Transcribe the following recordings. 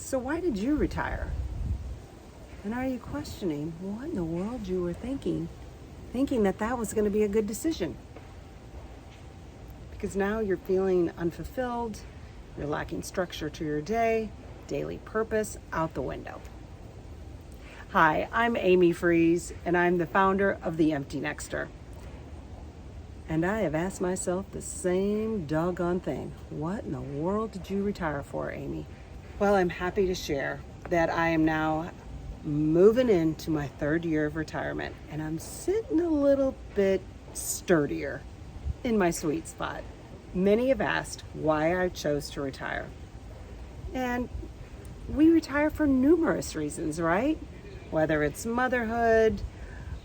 So why did you retire? And are you questioning what in the world you were thinking that that was going to be a good decision? Because now you're feeling unfulfilled, you're lacking structure to your day, daily purpose out the window. Hi, I'm Amy Freeze, and I'm the founder of The Empty Nexter. And I have asked myself the same doggone thing. What in the world did you retire for, Amy? Well, I'm happy to share that I am now moving into my third year of retirement, and I'm sitting a little bit sturdier in my sweet spot. Many have asked why I chose to retire. And we retire for numerous reasons, right? Whether it's motherhood,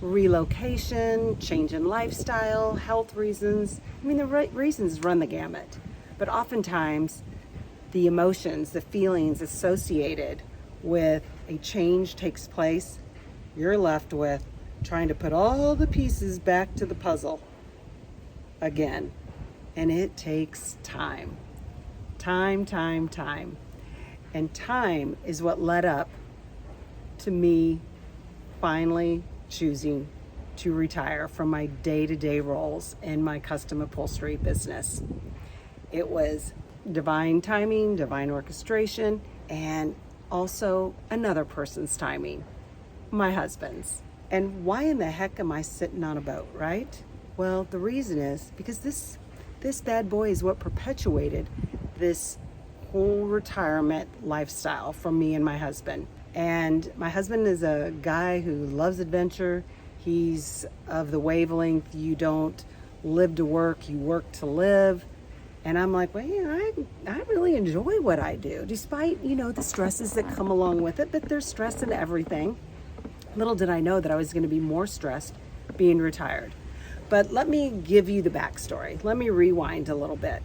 relocation, change in lifestyle, health reasons. I mean, the right reasons run the gamut. But oftentimes, the emotions, the feelings associated with a change takes place, you're left with trying to put all the pieces back to the puzzle again. And it takes time. Time. And time is what led up to me finally choosing to retire from my day-to-day roles in my custom upholstery business. It was divine timing, divine orchestration, and also another person's timing, my husband's. And why in the heck am I sitting on a boat, right? Well, the reason is because this bad boy is what perpetuated this whole retirement lifestyle from me and my husband. And my husband is a guy who loves adventure. He's of the wavelength, you don't live to work, you work to live. And I'm like, well, I really enjoy what I do, despite, the stresses that come along with it, but there's stress in everything. Little did I know that I was going to be more stressed being retired. But let me give you the backstory. Let me rewind a little bit.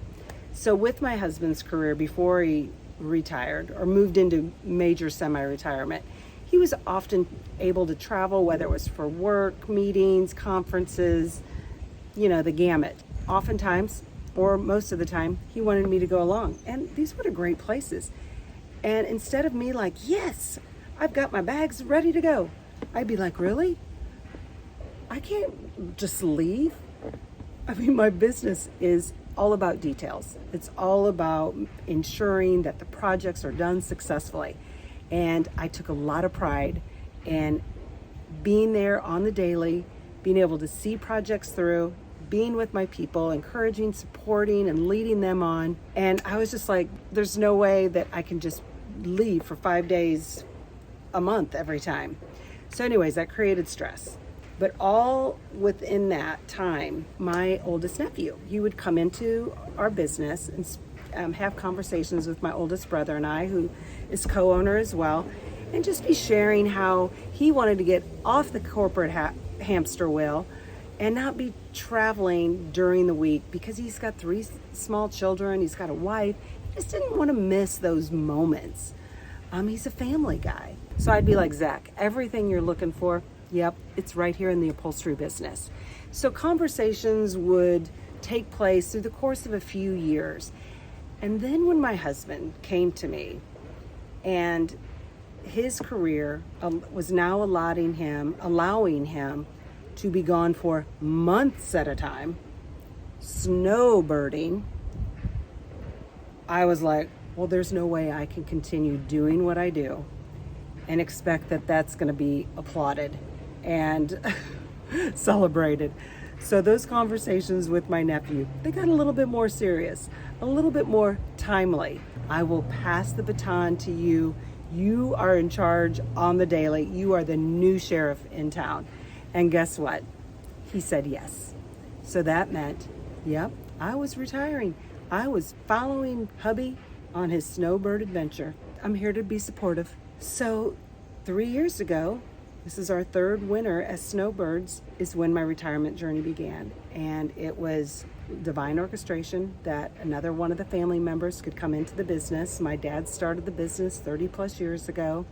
So with my husband's career before he retired or moved into major semi-retirement, he was often able to travel, whether it was for work, meetings, conferences, the gamut. Oftentimes, or most of the time, he wanted me to go along. And these were the great places. And instead of me like, yes, I've got my bags ready to go, I'd be like, really? I can't just leave. I mean, my business is all about details. It's all about ensuring that the projects are done successfully. And I took a lot of pride in being there on the daily, being able to see projects through, being with my people, encouraging, supporting, and leading them on. And I was just like, there's no way that I can just leave for 5 days a month every time. So anyways, that created stress. But all within that time, my oldest nephew, he would come into our business and have conversations with my oldest brother and I, who is co-owner as well, and just be sharing how he wanted to get off the corporate hamster wheel and not be traveling during the week because he's got 3 small children, he's got a wife. He just didn't want to miss those moments. He's a family guy. So I'd be like, Zach, everything you're looking for, yep, it's right here in the upholstery business. So conversations would take place through the course of a few years. And then when my husband came to me and his career was now allowing him to be gone for months at a time, snowbirding, I was like, well, there's no way I can continue doing what I do and expect that that's going to be applauded and celebrated. So those conversations with my nephew, they got a little bit more serious, a little bit more timely. I will pass the baton to you. You are in charge on the daily. You are the new sheriff in town. And guess what? He said yes. So that meant, yep, I was retiring. I was following hubby on his snowbird adventure. I'm here to be supportive. So 3 years ago, this is our third winter as snowbirds, is when my retirement journey began. And it was divine orchestration that another one of the family members could come into the business. My dad started the business 30 plus years ago,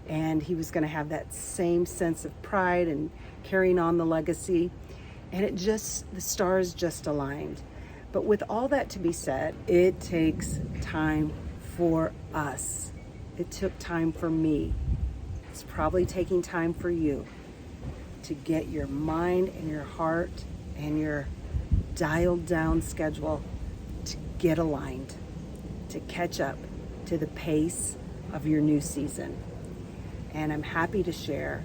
and he was going to have that same sense of pride and carrying on the legacy. And the stars just aligned. But with all that to be said, it takes time for us It took time for me. It's probably taking time for you to get your mind and your heart and your dialed down schedule to get aligned, to catch up to the pace of your new season. And I'm happy to share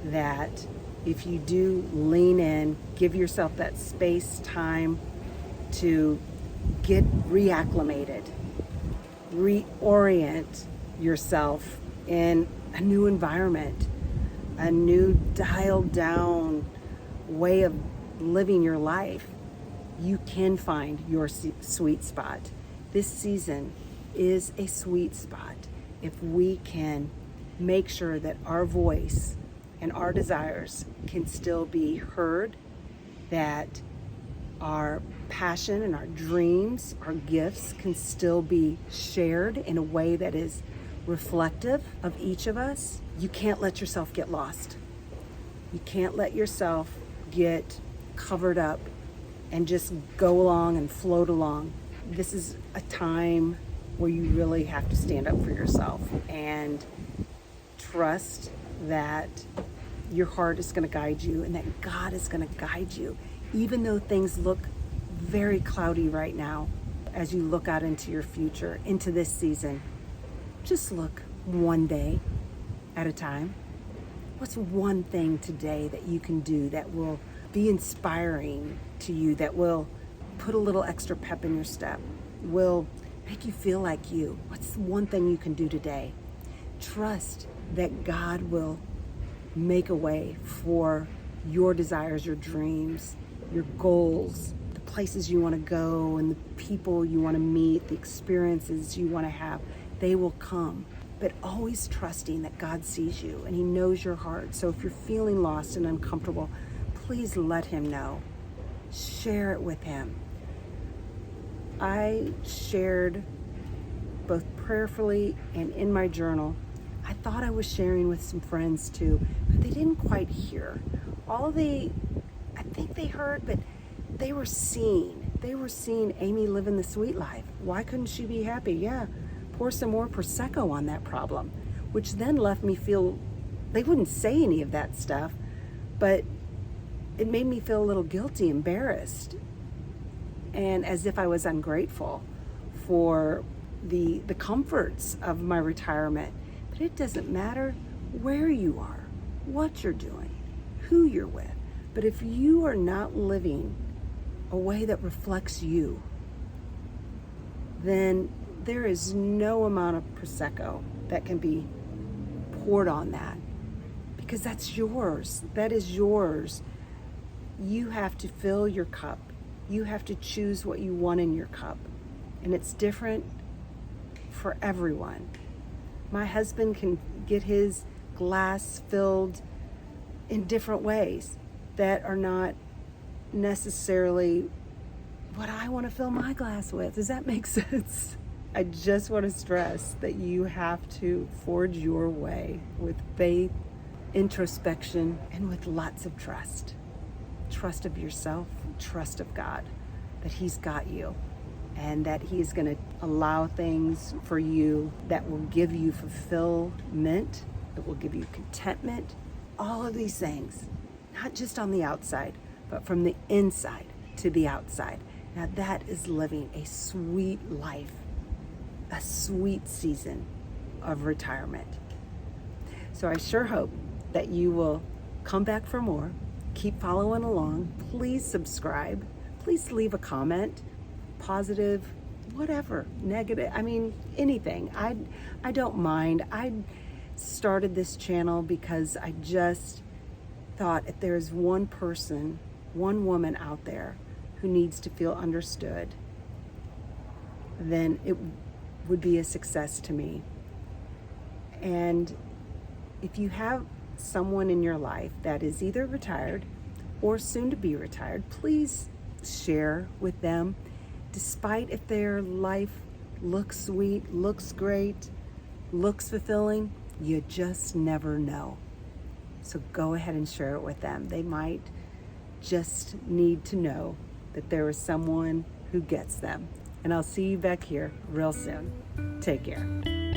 that if you do lean in, give yourself that space, time to get reacclimated, reorient yourself in a new environment, a new dialed down way of living your life, you can find your sweet spot. This season is a sweet spot if we can make sure that our voice and our desires can still be heard, that our passion and our dreams, our gifts can still be shared in a way that is reflective of each of us. You can't let yourself get lost. You can't let yourself get covered up and just go along and float along. This is a time where you really have to stand up for yourself and trust that your heart is going to guide you and that God is going to guide you, even though things look very cloudy right now. As you look out into your future, into this season, just look one day at a time. What's one thing today that you can do that will be inspiring to you, that will put a little extra pep in your step, will make you feel like you? What's one thing you can do today? Trust that God will make a way for your desires, your dreams, your goals, the places you want to go and the people you want to meet, the experiences you want to have. They will come, but always trusting that God sees you and He knows your heart. So if you're feeling lost and uncomfortable, please let Him know. Share it with Him. I shared both prayerfully and in my journal. I thought I was sharing with some friends too, but they didn't quite hear. I think they heard, but they were seeing Amy living the sweet life. Why couldn't she be happy? Yeah, pour some more Prosecco on that problem, which then left me feel, they wouldn't say any of that stuff, but it made me feel a little guilty, embarrassed, and as if I was ungrateful for the comforts of my retirement. But it doesn't matter where you are, what you're doing, who you're with. But if you are not living a way that reflects you, then there is no amount of Prosecco that can be poured on that, because that's yours. That is yours. You have to fill your cup. You have to choose what you want in your cup. And it's different for everyone. My husband can get his glass filled in different ways that are not necessarily what I want to fill my glass with. Does that make sense? I just want to stress that you have to forge your way with faith, introspection, and with lots of trust. Trust of yourself, trust of God, that He's got you and that He's going to allow things for you that will give you fulfillment, that will give you contentment, all of these things, not just on the outside, but from the inside to the outside. Now that is living a sweet life, a sweet season of retirement. So I sure hope that you will come back for more. Keep following along. Please subscribe. Please leave a comment, positive, whatever, negative. I mean, anything. I don't mind. I started this channel because I just thought if there is one person, one woman out there who needs to feel understood, then it would be a success to me. And if you have someone in your life that is either retired or soon to be retired, please share with them. Despite if their life looks sweet, looks great, looks fulfilling, you just never know. So go ahead and share it with them. They might just need to know that there is someone who gets them. And I'll see you back here real soon. Take care.